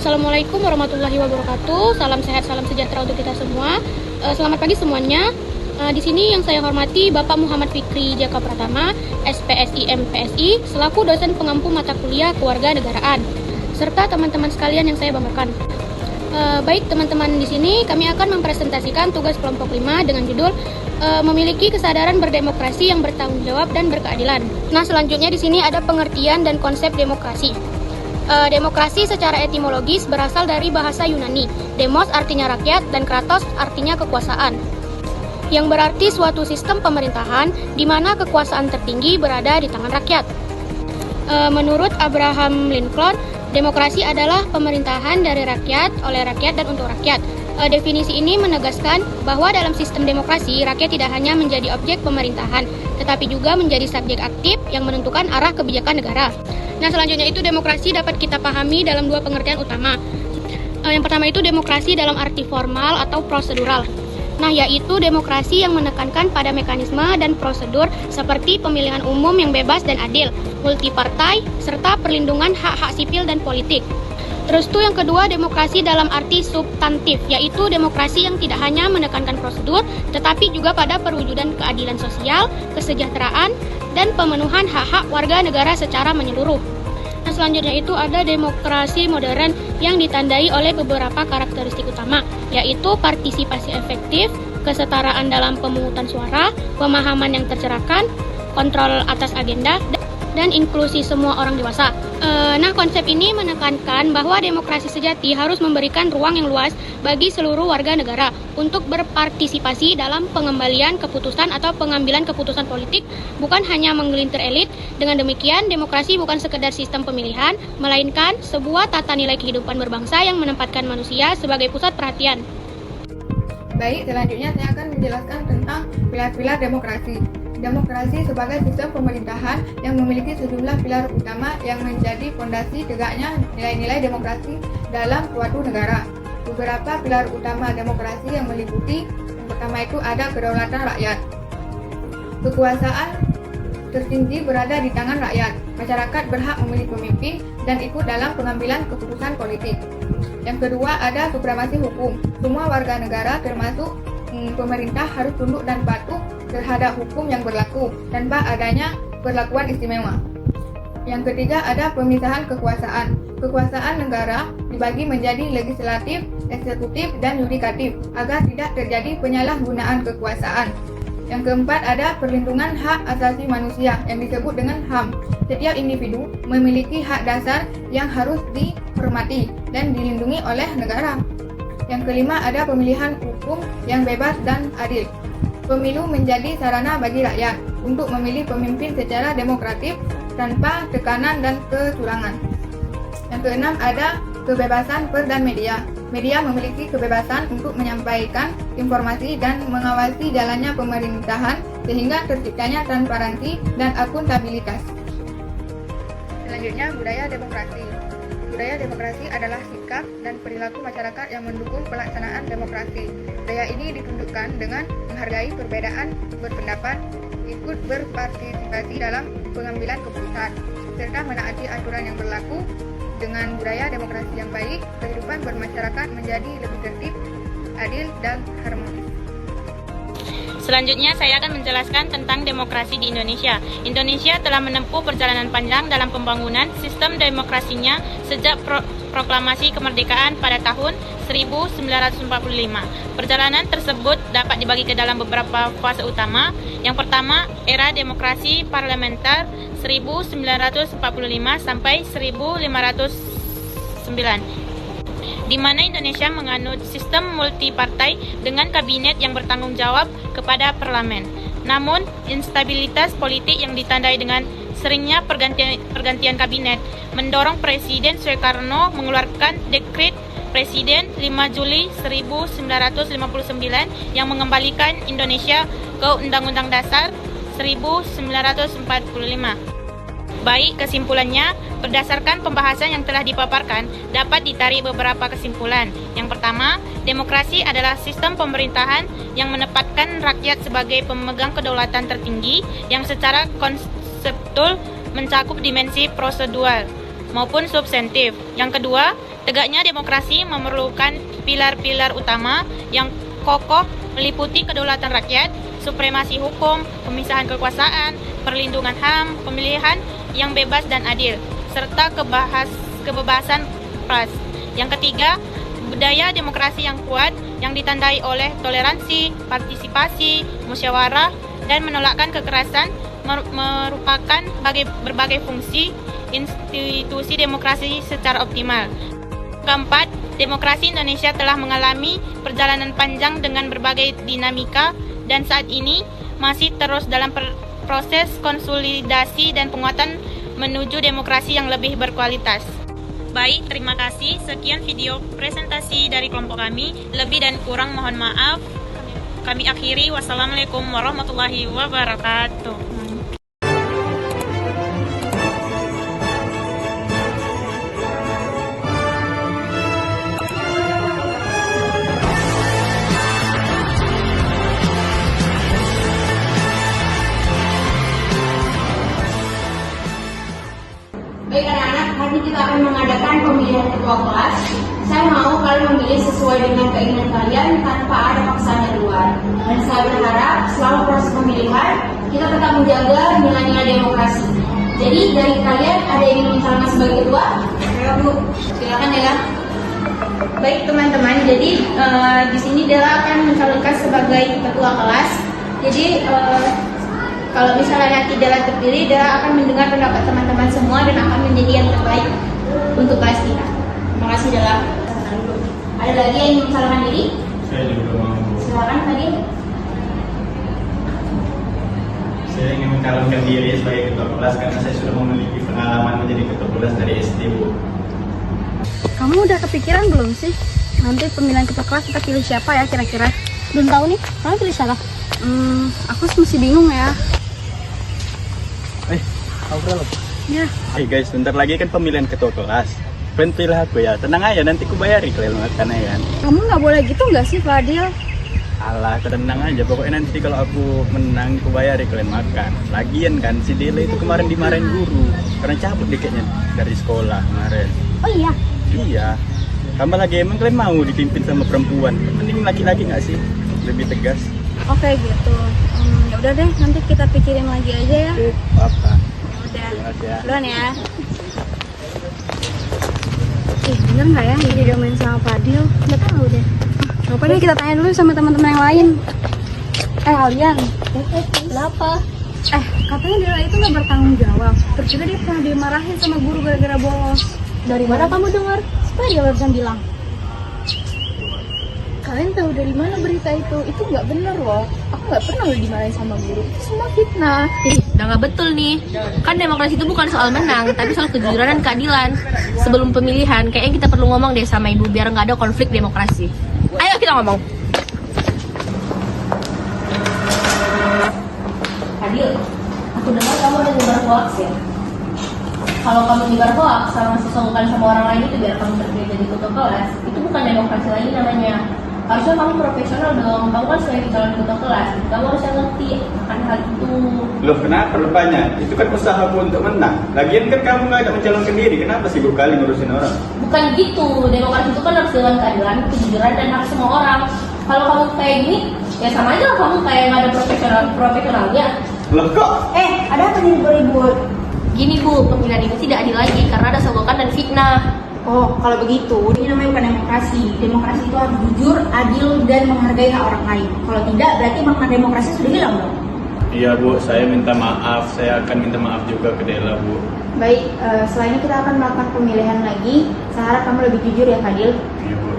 Assalamualaikum warahmatullahi wabarakatuh. Salam sehat, salam sejahtera untuk kita semua. Selamat pagi semuanya. Di sini yang saya hormati Bapak Muhammad Fikri Jaka Pratama, SPSI MPSI, selaku dosen pengampu mata kuliah Kewarganegaraan, serta teman-teman sekalian yang saya banggakan. Baik teman-teman, di sini kami akan mempresentasikan tugas kelompok 5 dengan judul memiliki kesadaran berdemokrasi yang bertanggung jawab dan berkeadilan. Nah, selanjutnya di sini ada pengertian dan konsep demokrasi. Demokrasi secara etimologis berasal dari bahasa Yunani. Demos artinya rakyat dan kratos artinya kekuasaan, yang berarti suatu sistem pemerintahan di mana kekuasaan tertinggi berada di tangan rakyat. Menurut Abraham Lincoln, demokrasi adalah pemerintahan dari rakyat, oleh rakyat, dan untuk rakyat. Definisi ini menegaskan bahwa dalam sistem demokrasi, rakyat tidak hanya menjadi objek pemerintahan, tetapi juga menjadi subjek aktif yang menentukan arah kebijakan negara. Nah, selanjutnya itu demokrasi dapat kita pahami dalam dua pengertian utama. Yang pertama itu demokrasi dalam arti formal atau prosedural. Nah, yaitu demokrasi yang menekankan pada mekanisme dan prosedur seperti pemilihan umum yang bebas dan adil, multipartai, serta perlindungan hak-hak sipil dan politik. Terus tuh yang kedua, demokrasi dalam arti substantif, yaitu demokrasi yang tidak hanya menekankan prosedur, tetapi juga pada perwujudan keadilan sosial, kesejahteraan, dan pemenuhan hak-hak warga negara secara menyeluruh. Nah, selanjutnya itu ada demokrasi modern yang ditandai oleh beberapa karakteristik utama, yaitu partisipasi efektif, kesetaraan dalam pemungutan suara, pemahaman yang tercerahkan, kontrol atas agenda, dan inklusi semua orang dewasa. Nah, konsep ini menekankan bahwa demokrasi sejati harus memberikan ruang yang luas bagi seluruh warga negara untuk berpartisipasi dalam pengembalian keputusan atau pengambilan keputusan politik, bukan hanya menggelintir elit. Dengan demikian, demokrasi bukan sekedar sistem pemilihan, melainkan sebuah tata nilai kehidupan berbangsa yang menempatkan manusia sebagai pusat perhatian. Baik, selanjutnya saya akan menjelaskan tentang pilar-pilar demokrasi. Demokrasi sebagai sistem pemerintahan yang memiliki sejumlah pilar utama yang menjadi fondasi tegaknya nilai-nilai demokrasi dalam suatu negara. Beberapa pilar utama demokrasi yang meliputi, yang pertama itu ada kedaulatan rakyat. Kekuasaan tertinggi berada di tangan rakyat. Masyarakat berhak memilih pemimpin dan ikut dalam pengambilan keputusan politik. Yang kedua ada supremasi hukum. Semua warga negara termasuk pemerintah harus tunduk dan patuh terhadap hukum yang berlaku tanpa adanya perlakuan istimewa. Yang ketiga ada pemisahan kekuasaan. Kekuasaan negara dibagi menjadi legislatif, eksekutif, dan yudikatif agar tidak terjadi penyalahgunaan kekuasaan. Yang keempat ada perlindungan hak asasi manusia yang disebut dengan HAM. Setiap individu memiliki hak dasar yang harus dihormati dan dilindungi oleh negara. Yang kelima ada pemilihan hukum yang bebas dan adil. Pemilu menjadi sarana bagi rakyat untuk memilih pemimpin secara demokratis tanpa tekanan dan kecurangan. Yang keenam ada kebebasan pers dan media. Media memiliki kebebasan untuk menyampaikan informasi dan mengawasi jalannya pemerintahan sehingga terciptanya transparansi dan akuntabilitas. Selanjutnya, budaya demokrasi. Budaya demokrasi adalah sikap dan perilaku masyarakat yang mendukung pelaksanaan demokrasi. Budaya ini ditunjukkan dengan menghargai perbedaan berpendapat, ikut berpartisipasi dalam pengambilan keputusan, serta menaati aturan yang berlaku. Dengan budaya demokrasi yang baik, kehidupan bermasyarakat menjadi lebih tertib, adil, dan harmonis. Selanjutnya saya akan menjelaskan tentang demokrasi di Indonesia. Indonesia telah menempuh perjalanan panjang dalam pembangunan sistem demokrasinya sejak proklamasi kemerdekaan pada tahun 1945. Perjalanan tersebut dapat dibagi ke dalam beberapa fase utama. Yang pertama, era demokrasi parlementer 1945 sampai 1509. Di mana Indonesia menganut sistem multipartai dengan kabinet yang bertanggung jawab kepada parlemen. Namun, instabilitas politik yang ditandai dengan seringnya pergantian kabinet mendorong Presiden Soekarno mengeluarkan dekret Presiden 5 Juli 1959 yang mengembalikan Indonesia ke Undang-Undang Dasar 1945. Baik, kesimpulannya, berdasarkan pembahasan yang telah dipaparkan, dapat ditarik beberapa kesimpulan. Yang pertama, demokrasi adalah sistem pemerintahan yang menempatkan rakyat sebagai pemegang kedaulatan tertinggi yang secara konseptual mencakup dimensi prosedural maupun substantif. Yang kedua, Tegaknya demokrasi memerlukan pilar-pilar utama yang kokoh meliputi kedaulatan rakyat, supremasi hukum, pemisahan kekuasaan, perlindungan HAM, pemilihan yang bebas dan adil, serta kebebasan pers. Yang ketiga, budaya demokrasi yang kuat yang ditandai oleh toleransi, partisipasi, musyawarah, dan menolakkan kekerasan merupakan berbagai fungsi institusi demokrasi secara optimal. Keempat, demokrasi Indonesia telah mengalami perjalanan panjang dengan berbagai dinamika dan saat ini masih terus dalam proses konsolidasi dan penguatan menuju demokrasi yang lebih berkualitas. Baik, terima kasih. Sekian video presentasi dari kelompok kami. Lebih dan kurang mohon maaf. Kami akhiri. Wassalamualaikum warahmatullahi wabarakatuh. Baik anak-anak, hari kita akan mengadakan pemilihan ketua kelas. Saya mau kalian memilih sesuai dengan keinginan kalian tanpa ada paksaan dari luar. Dan saya berharap selama proses pemilihan kita tetap menjaga nilai-nilai demokrasi. Jadi dari kalian ada yang ingin mencalonkan sebagai ketua? Ayo Bu, silakan Dela. Baik teman-teman, jadi di sini Dela akan mencalonkan sebagai ketua kelas. Jadi kalau misalnya nanti Dela terpilih, Dela akan mendengar pendapat teman-teman semua dan akan menjadi yang terbaik untuk kelas kita. Terima kasih Dela. Ada lagi yang ingin mencalonkan diri? Saya juga mau. Silakan Fadil. Saya ingin mencalonkan diri sebagai ketua kelas karena saya sudah memiliki pengalaman menjadi ketua kelas dari SD, Bu. Kamu udah kepikiran belum sih? Nanti pemilihan ketua kelas kita pilih siapa ya kira-kira? Belum tahu nih, kamu pilih siapa? Aku masih bingung ya. Ya. Hey guys, bentar lagi kan pemilihan ketua kelas. Kalian pilih aku ya, tenang aja nanti ku bayari kalian makan ya kan. Kamu nggak boleh gitu nggak sih Fadil? Alah, tenang aja, pokoknya nanti kalau aku menang ku bayari kalian makan. Lagian kan si Dele itu kemarin dimarahin guru karena cabut dikitnya dari sekolah kemarin. Oh iya. Iya. Tambah lagi emang kalian mau dipimpin sama perempuan? Mending laki-laki nggak sih? Lebih tegas. Oke gitu. Ya udah deh, nanti kita pikirin lagi aja ya. Apa? Udah. Terima kasih ya. Duluan ya. Bener nggak ya jadi dia main sama Fadil? Nggak tahu deh. Coba deh kita tanya dulu sama teman-teman yang lain. Alian. Kenapa? Katanya Dela itu nggak bertanggung jawab. Terus juga dia pernah dimarahin sama guru gara-gara bolos. Dari mana kamu dengar? Supaya dia barusan bilang. Kalian tahu dari mana berita itu? Itu nggak benar loh. Aku nggak pernah loh dimarahin sama guru. Itu semua fitnah. Udah nggak betul nih. Kan demokrasi itu bukan soal menang, tapi soal kejujuran dan keadilan. Sebelum pemilihan, kayaknya kita perlu ngomong deh sama ibu biar nggak ada konflik demokrasi. Ayo kita ngomong. Fadil, aku dengar kamu ada nyebar hoax ya? Kalau kamu nyebar hoax sama sesungguhkan sama orang lain itu biar kamu terpilih jadi ketua kelas, itu bukan demokrasi lagi namanya. Harusnya kamu profesional dong, kamu kan sebagai calon ketua kelas, kamu harusnya ngerti akan hal itu. Loh kenapa rupanya? Itu kan usahaku untuk menang. Lagian kan kamu nggak ada mencalonkan diri, kenapa sibuk kali ngurusin orang? Bukan gitu, demokrasi itu kan harus dengan keadilan, kejujuran, dan hak semua orang. Kalau kamu kayak gini, ya sama aja kamu kayak nggak ada profesionalnya. Loh kok? Ada apa nih ribut? Gini Bu, pemilihan ini tidak adil lagi karena ada sogokan dan fitnah. Oh, kalau begitu, ini namanya bukan demokrasi. Demokrasi itu harus jujur, adil, dan menghargai hak orang lain. Kalau tidak, berarti makna demokrasi sudah hilang dong. Iya Bu, saya minta maaf. Saya akan minta maaf juga ke Dela Bu. Baik, setelah ini kita akan melakukan pemilihan lagi. Saya harap kamu lebih jujur ya, Fadil. Iya Bu.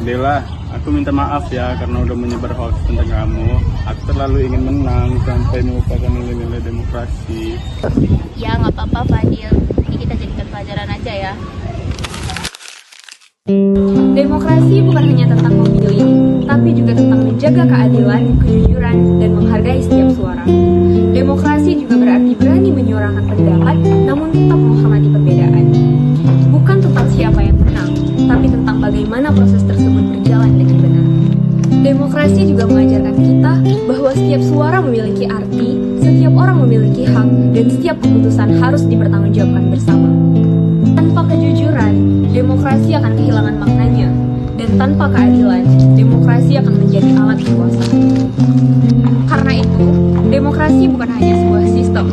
Dela, aku minta maaf ya karena udah menyebar hoax tentang kamu. Aku terlalu ingin menang sampai melupakan nilai-nilai demokrasi. Ya nggak apa-apa Fadil, ini kita jadikan pelajaran aja ya. Demokrasi bukan hanya tentang memilih, tapi juga tentang menjaga keadilan, kejujuran, dan menghargai setiap suara. Demokrasi juga berarti berani menyuarakan pendapat, namun tetap menghormati perbedaan. Bukan tentang siapa yang menang, tapi tentang bagaimana proses tersebut berjalan dengan benar. Demokrasi juga mengajarkan kita bahwa setiap suara memiliki arti, setiap orang memiliki hak, dan setiap keputusan harus dipertanggungjawabkan bersama. demokrasi akan kehilangan maknanya. Dan tanpa keadilan, demokrasi akan menjadi alat kekuasaan. Karena itu, demokrasi bukan hanya sebuah sistem,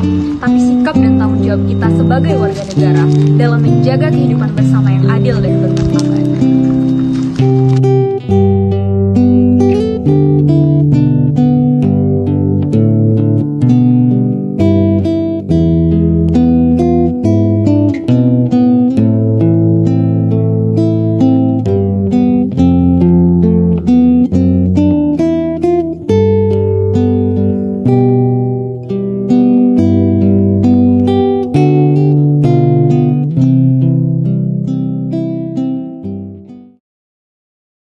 tapi sikap dan tanggung jawab kita sebagai warga negara dalam menjaga kehidupan bersama yang adil dan bermartabat.